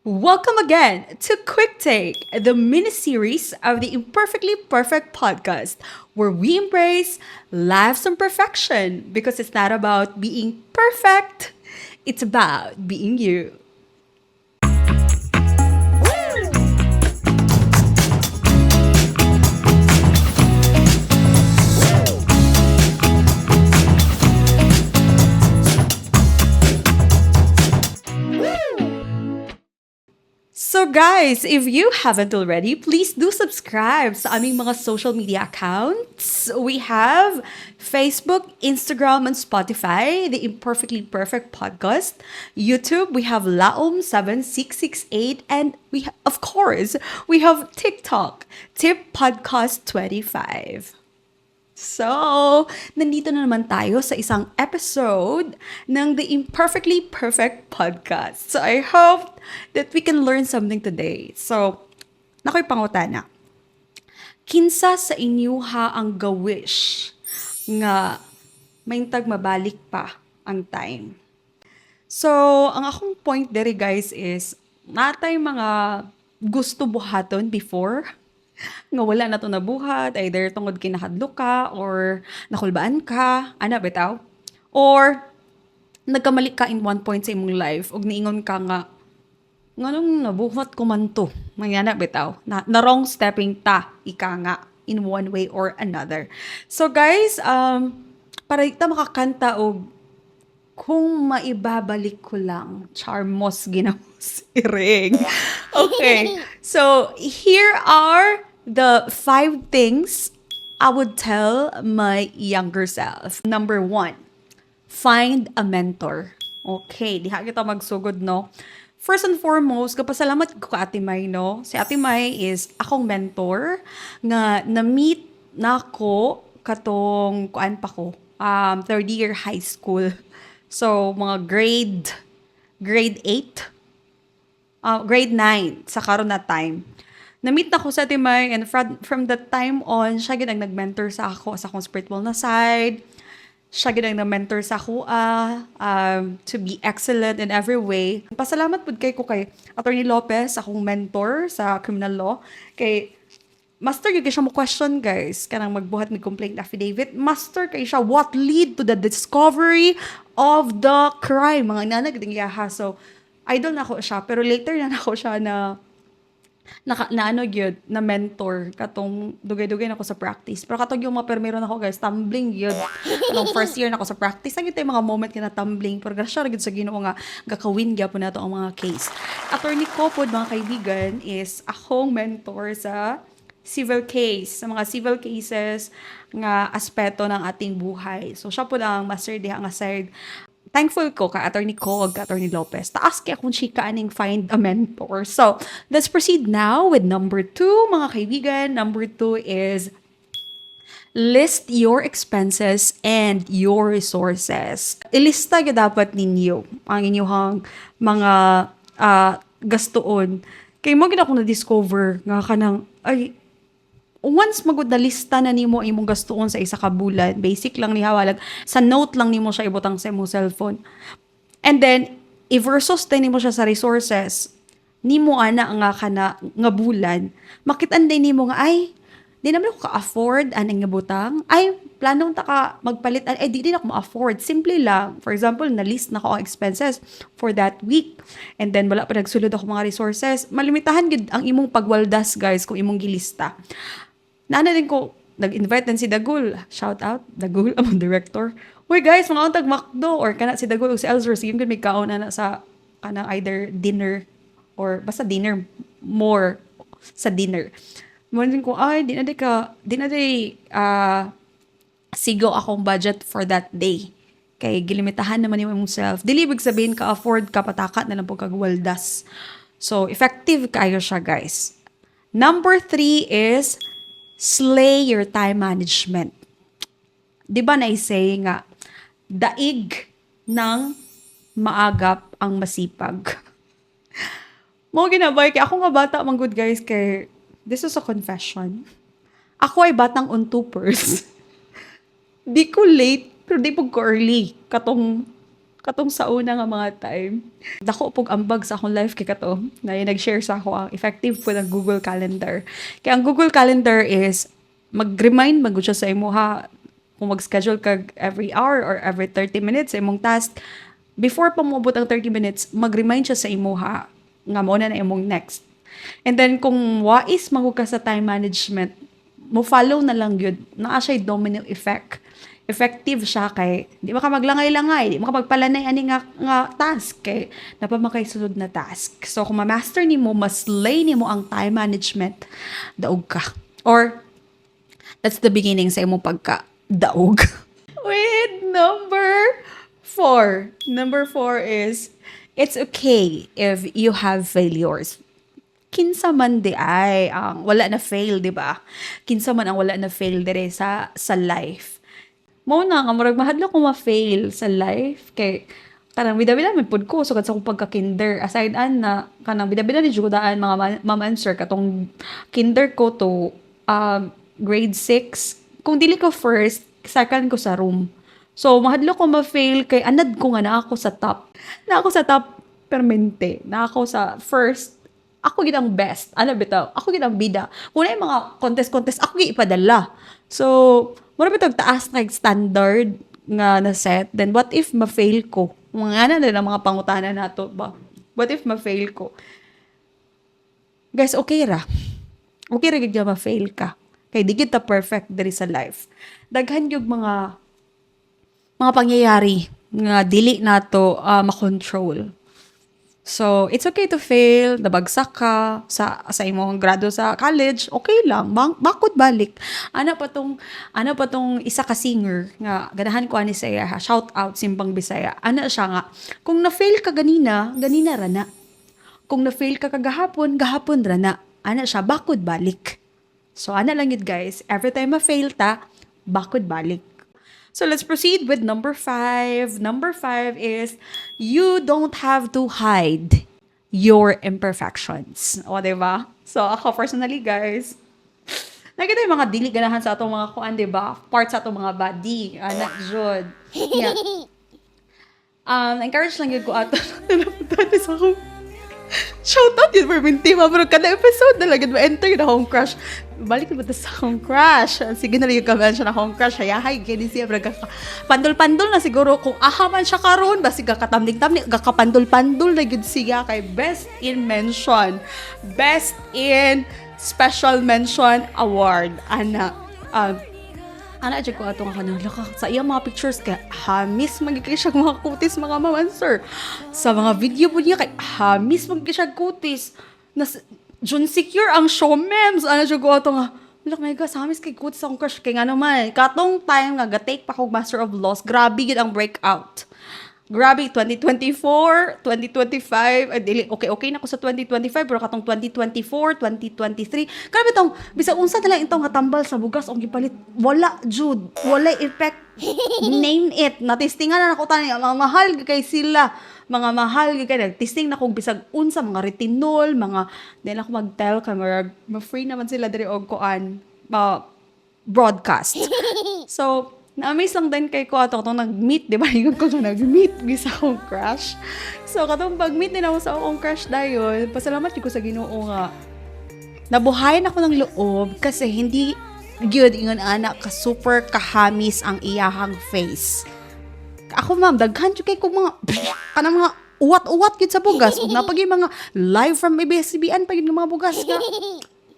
Welcome again to Quick Take, the mini series of the Imperfectly Perfect podcast, where we embrace life's imperfection because it's not about being perfect, it's about being you. So guys, if you haven't already, please do subscribe sa aming mga social media accounts. We have Facebook, Instagram, and Spotify, the Imperfectly Perfect Podcast. YouTube, we have Laom7668, and of course, we have TikTok, Tip Podcast 25. So, nandito na naman tayo sa isang episode ng the Imperfectly Perfect Podcast. So, I hope that we can learn something today. So, nakoy pangutana. Kinsa sa inyo ha ang gawish nga maintag mabalik pa ang time? So, ang akong point dere guys is natay mga gusto buhaton before nga wala na to nabuhat, either tungod kinahadlok ka or nakulbaan ka, ana bitaw. Or nagkamali ka in one point sa imong life ug niingon ka nga nganong nabuhat ko man to. Mangyana bitaw. Na wrong stepping ta ika nga in one way or another. So guys, para ita makakanta og kung maibabalik ko lang, charmos ginamos iring. Okay, so here are the 5 things I would tell my younger self. Number 1, find a mentor. Okay, diha kita magsugod, no? First and foremost, kapasalamat ko ka Ate May, no? Si Ate May is akong mentor nga na-meet na ako katong kuan pa ko, third year high school. So, mga grade 8, grade 9 sa karon na time. Na-meet na ko sa Timay and from that time on, siya gid ang nag-mentor sa ako sa akong spiritual na side. Siya gid ang nag-mentor sa ako to be excellent in every way. Pasalamat pud kay ko kay Attorney Lopez, akong mentor sa criminal law. Kay master gyud kay siya mo question guys kanang magbuhat ni complaint affidavit. Master kay siya what lead to the discovery of the crime, mga inana gid yaha. So idol na ako siya pero later na ako siya na ano gyud na mentor katong dugay-dugay na ako sa practice. Pero katong yung mapermero na ako guys, tumbling gyud. Nung first year na ako sa practice, ang tay mga moment nga na tumbling pero grasya gyud sa Ginoo nga gakawin gyapon nato ang mga case. Attorney ko pod mga kaibigan is akong mentor sa civil case, sa mga civil cases nga aspeto ng ating buhay. So siya po ang master diha nga side. Thankful ko ka Attorney ko ug ka Attorney Lopez. Taas kay akong chika aning find a mentor. So, let's proceed now with number 2, mga kaibigan. Number 2 is list your expenses and your resources. Ilista gyud dapat ninyo ang inyong mga gastuon. Kay mo gid ako na-discover nga kanang ay once magud na lista na nimo imong gastuon sa isa ka bulan, basic lang ni hawalag sa note lang nimo siya ibutang sa imong cellphone. And then i-versus din nimo siya sa resources. Nimo ana nga kana nga bulan, makitaan din nimo nga ay di naman ako ka-afford anang nga butang. Ay plano ta ka magpalit ay di din ako ma-afford. Simple lang. For example, na list na ko ang expenses for that week. And then wala pa nagsulod ako mga resources. Malimitahan gid ang imong pagwaldas guys kung imong gilista. Naana din ko, nag-invite din si Dagul. Shout out, Dagul, among director. Uy guys, mga untag McDo or kana si Dagul o si Elzor, sige may kaon na sa kanang either dinner or basta dinner, more sa dinner. Mo din ko, ay, di na sigo akong budget for that day. Kay gilimitahan naman yung self. Dili ibig sabihin ka afford ka patakat na lang po kagwaldas. So, effective kayo siya guys. Number 3 is slay your time management. Di ba na-say nga, daig ng maagap ang masipag. Mo ginabay, kaya ako nga bata, mang good guys, kay this is a confession. Ako ay batang untupers. Di ko late, pero di po ko early. Katong katong sa una nga mga time. Dako pog ambag sa akong life kay kato na yung nag-share sa ako ang effective po ng Google Calendar. Kaya ang Google Calendar is mag-remind magud siya sa imo ha kung mag-schedule kag every hour or every 30 minutes sa imong task. Before pa moabot ang 30 minutes, mag-remind siya sa imo ha nga mo na imong next. And then kung wais magud ka sa time management, mo follow na lang yun. Naa siya domino effect. Effective siya kay di ba ka maglangay-langay, di mo ka magpalanay ani nga task kay napamakay sunod na task. So kung ma-master nimo, mas lay nimo ang time management, daog ka. Or that's the beginning sa imong pagka daog. With number 4 is it's okay if you have failures. Kinsa man di ay ang wala na fail, di ba? Kinsa man ang wala na fail dire sa life. Mo na nga murag mahadlok ko ma-fail sa life kay kanang bida-bida man pud ko sugad sa akong pagka-kinder aside na kanang bida-bida ni judaan mga mama and sir katong kinder ko to grade 6 kung dili ko first second ko sa room. So mahadlok ko ma-fail kay anad ko nga na ako sa top. Na ako sa top permente. Na ako sa first. Ako gid ang best. Ano bitaw? Ako gid ang bida. Kung na yung mga contest, ako gid ipadala. So, mura bitaw taas na standard nga na set. Then, what if ma-fail ko? Mga na mga pangutana nato ba? What if ma-fail ko? Guys, okay ra. Okay ra gid ma-fail ka. Kay di kita perfect diri sa life. Daghan yung mga pangyayari nga dili nato makontrol. So, it's okay to fail, nabagsak ka sa imong grado sa college, okay lang, bakod balik. Ano pa tong isa ka singer nga ganahan ko ani saya, shout out Simbang Bisaya. Ana siya nga, kung na-fail ka ganina ra na. Kung na-fail ka kagahapon, gahapon ra na. Ana siya, bakod balik. So, ana lang yun guys, every time ma-fail ta, bakod balik. So let's proceed with number 5. Number 5 is you don't have to hide your imperfections. O, diba? So ako personally, guys, nakita yung mga dili ganahan sa atong mga kuan, diba? Parts sa atong mga body. Anak, Jod. Yeah. Encourage lang yun ko ato. Napunta sa akong shout out yun for Minty. Pero kada episode na lang ma-enter na akong crush. Balik na ba sa akong crush? Sige na lang yung ka-mention akong crush. Hayahay, gini siya. Pandol-pandol na siguro. Kung ahaman siya karon basi gakatamning-tamning, gakapandol-pandol na yun siya kay Best in Mention. Best in Special Mention Award. Ana dyan ko ato nga kanang laka. Sa iyang mga pictures kay hamis magiging siya mga kutis mga mamanser. Sa mga video po niya kay hamis magiging siya kutis. Jun secure ang show memes. Ano dyan ko ato nga. Look, my God, sa hamis kay kutis akong crush. Kaya nga naman, katong time nga ga-take pa kong Master of Laws. Grabe yun ang breakout. Grabe, 2024, 2025, okay na ako sa 2025, pero katong 2024, 2023, grabe itong, bisa unsa na lang itong hatambal sa bugas, ang gipalit, wala, Jude, wala effect, name it, natistingan na ako tayo, mga mahal kay sila, mga mahal kay nagtisting na kong bisag unsa, mga retinol, mga, dahil ako mag-tell ka, ma-free naman sila dari og koan, broadcast. So, na-amaze lang din kay ko ato katong nag-meet, di ba? Yung ko nag-meet sa akong crush. So, katong pag-meet din ako sa akong crush dayon, pasalamat ko sa Ginoo nga. Nabuhayan ako ng loob kasi hindi gyud ingon anak ka super kahamis ang iyahang face. Ako ma'am, daghan jud kay ko mga kanang mga uwat-uwat gyud sa bugas. Ug napag yung mga live from ABS-CBN pa gyud mga bugas nga.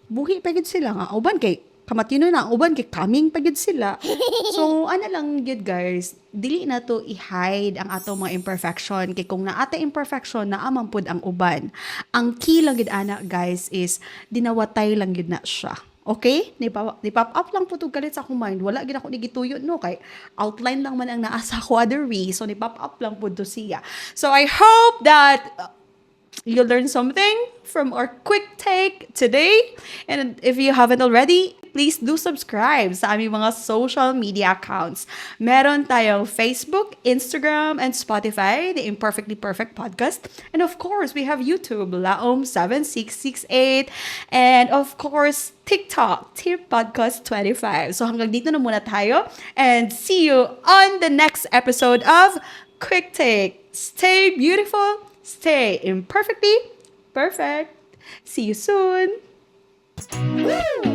Buhi pa gyud sila nga. Uban kay kamatino na uban kay coming pa gyud sila. So ana lang gyud guys, dili na to i-hide ang atong mga imperfection kay kung naata imperfection na amang pud ang uban. Ang key lang gyud ana guys is dinawatay lang gyud na siya. Okay? Ni-pop up lang po galit sa akong mind. Wala gid ako ni gituyo no kay outline lang man ang naa sa ako other way. So ni-pop up lang po to siya. So I hope that you learned something from our quick take today. And if you haven't already, please do subscribe sa aming mga social media accounts. Meron tayong Facebook, Instagram, and Spotify, the Imperfectly Perfect Podcast. And of course, we have YouTube, Laom7668. And of course, TikTok, Tip Podcast 25. So hanggang dito na muna tayo. And see you on the next episode of Quick Take. Stay beautiful. Stay imperfectly perfect. See you soon. Woo!